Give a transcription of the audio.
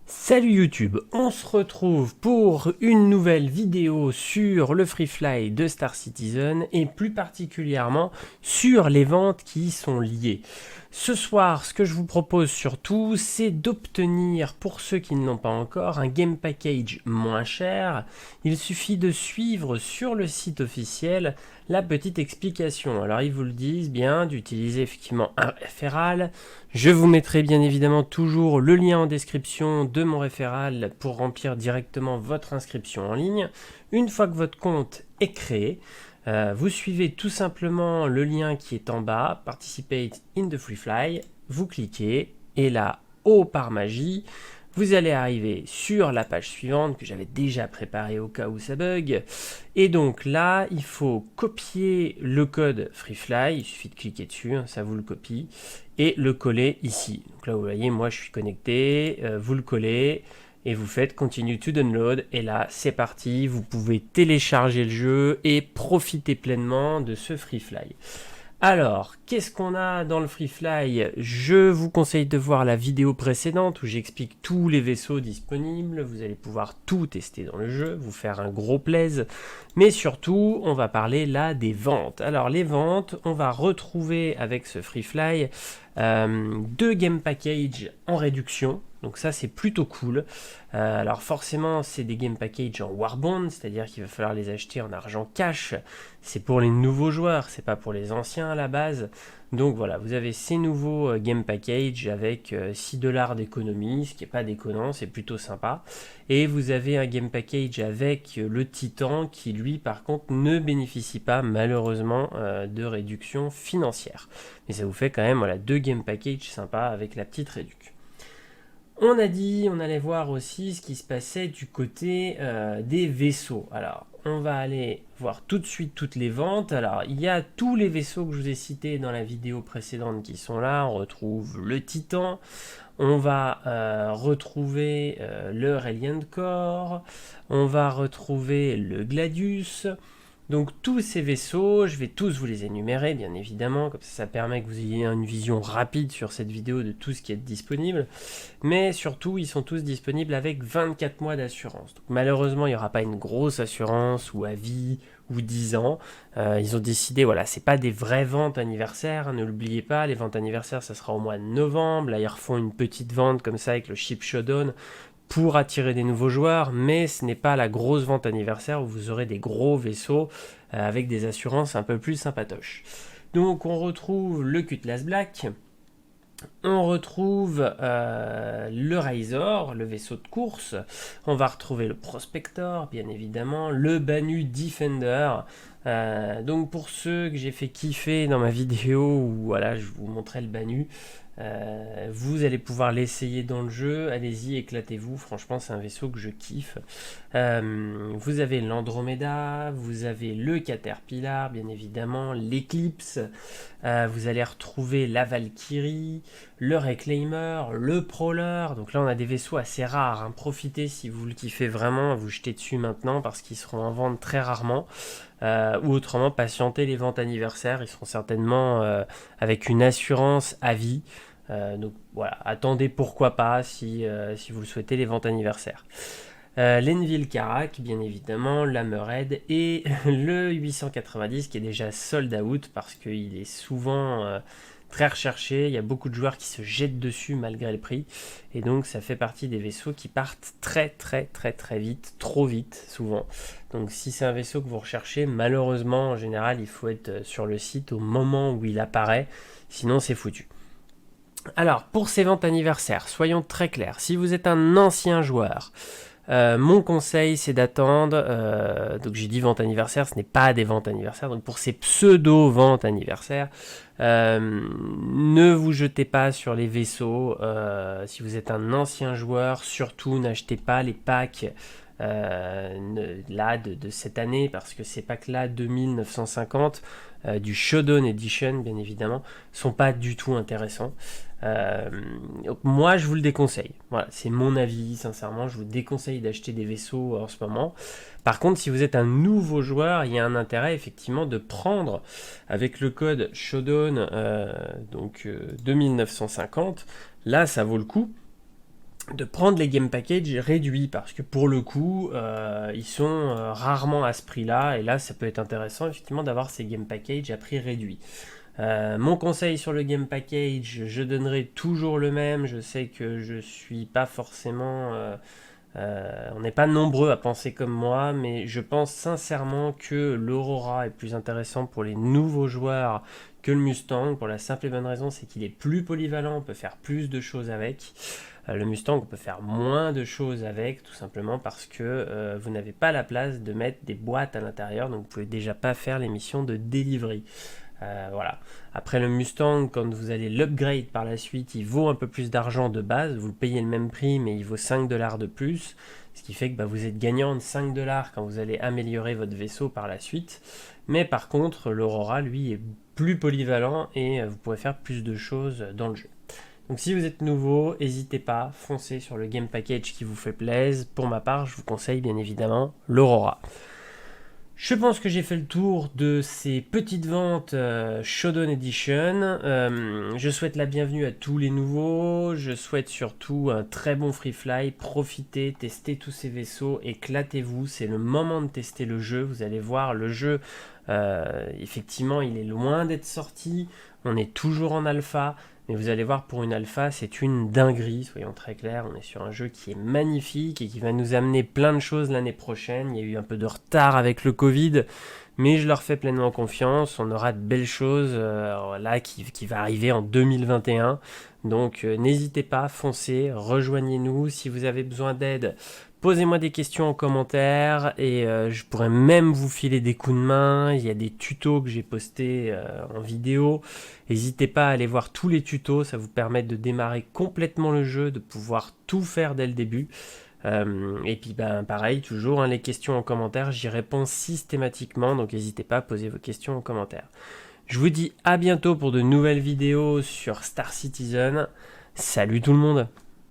Salut YouTube, on se retrouve pour une nouvelle vidéo sur le Free Fly de Star Citizen et plus particulièrement sur les ventes qui y sont liées. Ce soir, ce que je vous propose surtout, c'est d'obtenir, pour ceux qui ne l'ont pas encore, un game package moins cher. Il suffit de suivre sur le site officiel la petite explication. Alors ils vous le disent bien d'utiliser effectivement un référal. Je vous mettrai bien évidemment toujours le lien en description de mon référal pour remplir directement votre inscription en ligne. Une fois que votre compte est créé, vous suivez tout simplement le lien qui est en bas, Participate in the Free Fly, vous cliquez et là, par magie, vous allez arriver sur la page suivante que j'avais déjà préparée au cas où ça bug. Et donc là, il faut copier le code FreeFly, il suffit de cliquer dessus, ça vous le copie, et le coller ici. Donc là, vous voyez, moi je suis connecté, vous le collez, et vous faites Continue to download, et là, c'est parti, vous pouvez télécharger le jeu et profiter pleinement de ce FreeFly. Alors, qu'est-ce qu'on a dans le Free Fly? Je vous conseille de voir la vidéo précédente où j'explique tous les vaisseaux disponibles. Vous allez pouvoir tout tester dans le jeu, vous faire un gros plaise. Mais surtout, on va parler là des ventes. Alors, les ventes, on va retrouver avec ce Free Fly deux game packages en réduction. Donc ça, c'est plutôt cool. Alors forcément, c'est des game packages en Warbond, c'est-à-dire qu'il va falloir les acheter en argent cash. C'est pour les nouveaux joueurs, c'est pas pour les anciens à la base. Donc voilà, vous avez ces nouveaux game packages avec 6 $ d'économie, ce qui n'est pas déconnant, c'est plutôt sympa. Et vous avez un game package avec le Titan qui lui par contre ne bénéficie pas malheureusement de réduction financière. Mais ça vous fait quand même voilà, deux game packages sympas avec la petite réduction. On a dit, on allait voir aussi ce qui se passait du côté des vaisseaux. Alors, on va aller voir tout de suite toutes les ventes. Alors, il y a tous les vaisseaux que je vous ai cités dans la vidéo précédente qui sont là. On retrouve le Titan. On va retrouver le Radiant Core. On va retrouver le Gladius. Donc tous ces vaisseaux, je vais tous vous les énumérer bien évidemment, comme ça permet que vous ayez une vision rapide sur cette vidéo de tout ce qui est disponible, mais surtout ils sont tous disponibles avec 24 mois d'assurance. Donc malheureusement il n'y aura pas une grosse assurance ou à vie ou 10 ans, ils ont décidé, voilà, c'est pas des vraies ventes anniversaires, hein, ne l'oubliez pas, les ventes anniversaires ça sera au mois de novembre, là ils refont une petite vente comme ça avec le Ship Showdown, pour attirer des nouveaux joueurs, mais ce n'est pas la grosse vente anniversaire où vous aurez des gros vaisseaux avec des assurances un peu plus sympatoches. Donc on retrouve le Cutlass Black, on retrouve le Razor, le vaisseau de course, on va retrouver le Prospector, bien évidemment, le Banu Defender. Donc pour ceux que j'ai fait kiffer dans ma vidéo où voilà, je vous montrais le Banu, vous allez pouvoir l'essayer dans le jeu, allez-y, éclatez-vous, franchement c'est un vaisseau que je kiffe. Vous avez l'Andromeda, vous avez le Caterpillar, bien évidemment, l'Eclipse, vous allez retrouver la Valkyrie, le Reclaimer, le Prowler, donc là on a des vaisseaux assez rares, hein. Profitez si vous le kiffez vraiment, vous jetez dessus maintenant parce qu'ils seront en vente très rarement. Ou autrement patienter les ventes anniversaires, ils seront certainement avec une assurance à vie. Donc voilà, attendez pourquoi pas si vous le souhaitez les ventes anniversaires. L'Enville Carac, bien évidemment, l'Hammerhead et le 890 qui est déjà sold out parce qu'il est souvent très recherché, il y a beaucoup de joueurs qui se jettent dessus malgré le prix et donc ça fait partie des vaisseaux qui partent très vite, trop vite souvent. Donc si c'est un vaisseau que vous recherchez, malheureusement en général il faut être sur le site au moment où il apparaît, sinon c'est foutu. Alors pour ces ventes anniversaires, soyons très clairs, si vous êtes un ancien joueur, mon conseil c'est d'attendre, donc j'ai dit vente anniversaire, ce n'est pas des ventes anniversaires, donc pour ces pseudo-ventes anniversaires, ne vous jetez pas sur les vaisseaux, si vous êtes un ancien joueur, surtout n'achetez pas les packs là de cette année, parce que ces packs là 2950 du Showdown Edition bien évidemment sont pas du tout intéressants. Donc moi je vous le déconseille, voilà, c'est mon avis, sincèrement je vous déconseille d'acheter des vaisseaux en ce moment. Par contre si vous êtes un nouveau joueur, il y a un intérêt effectivement de prendre avec le code Showdown 2950, là ça vaut le coup. de prendre les game packages réduits, parce que pour le coup, ils sont rarement à ce prix-là, et là, ça peut être intéressant, effectivement, d'avoir ces game packages à prix réduit. Mon conseil sur le game package, je donnerai toujours le même. Je sais que je suis pas forcément... on n'est pas nombreux à penser comme moi, mais je pense sincèrement que l'Aurora est plus intéressant pour les nouveaux joueurs que le Mustang, pour la simple et bonne raison, c'est qu'il est plus polyvalent, on peut faire plus de choses avec. Le Mustang, on peut faire moins de choses avec, tout simplement parce que vous n'avez pas la place de mettre des boîtes à l'intérieur, donc vous pouvez déjà pas faire les missions de delivery. Voilà. Après le Mustang, quand vous allez l'upgrade par la suite, il vaut un peu plus d'argent de base. Vous le payez le même prix, mais il vaut 5 $ de plus. Ce qui fait que vous êtes gagnant de 5 $ quand vous allez améliorer votre vaisseau par la suite. Mais par contre, l'Aurora, lui, est plus polyvalent et vous pourrez faire plus de choses dans le jeu. Donc si vous êtes nouveau, n'hésitez pas, foncez sur le game package qui vous fait plaisir. Pour ma part, je vous conseille bien évidemment l'Aurora. Je pense que j'ai fait le tour de ces petites ventes Shodown Edition. Je souhaite la bienvenue à tous les nouveaux. Je souhaite surtout un très bon free fly. Profitez, testez tous ces vaisseaux, éclatez-vous. C'est le moment de tester le jeu. Vous allez voir, le jeu, effectivement, il est loin d'être sorti. On est toujours en alpha. Mais vous allez voir, pour une alpha, c'est une dinguerie, soyons très clairs. On est sur un jeu qui est magnifique et qui va nous amener plein de choses l'année prochaine. Il y a eu un peu de retard avec le Covid, mais je leur fais pleinement confiance. On aura de belles choses là qui va arriver en 2021. Donc n'hésitez pas, foncez, rejoignez-nous. Si vous avez besoin d'aide, posez-moi des questions en commentaire et je pourrais même vous filer des coups de main. Il y a des tutos que j'ai postés en vidéo. N'hésitez pas à aller voir tous les tutos, ça vous permet de démarrer complètement le jeu, de pouvoir tout faire dès le début. Et puis pareil, toujours les questions en commentaire, j'y réponds systématiquement, donc n'hésitez pas à poser vos questions en commentaire. Je vous dis à bientôt pour de nouvelles vidéos sur Star Citizen. Salut tout le monde!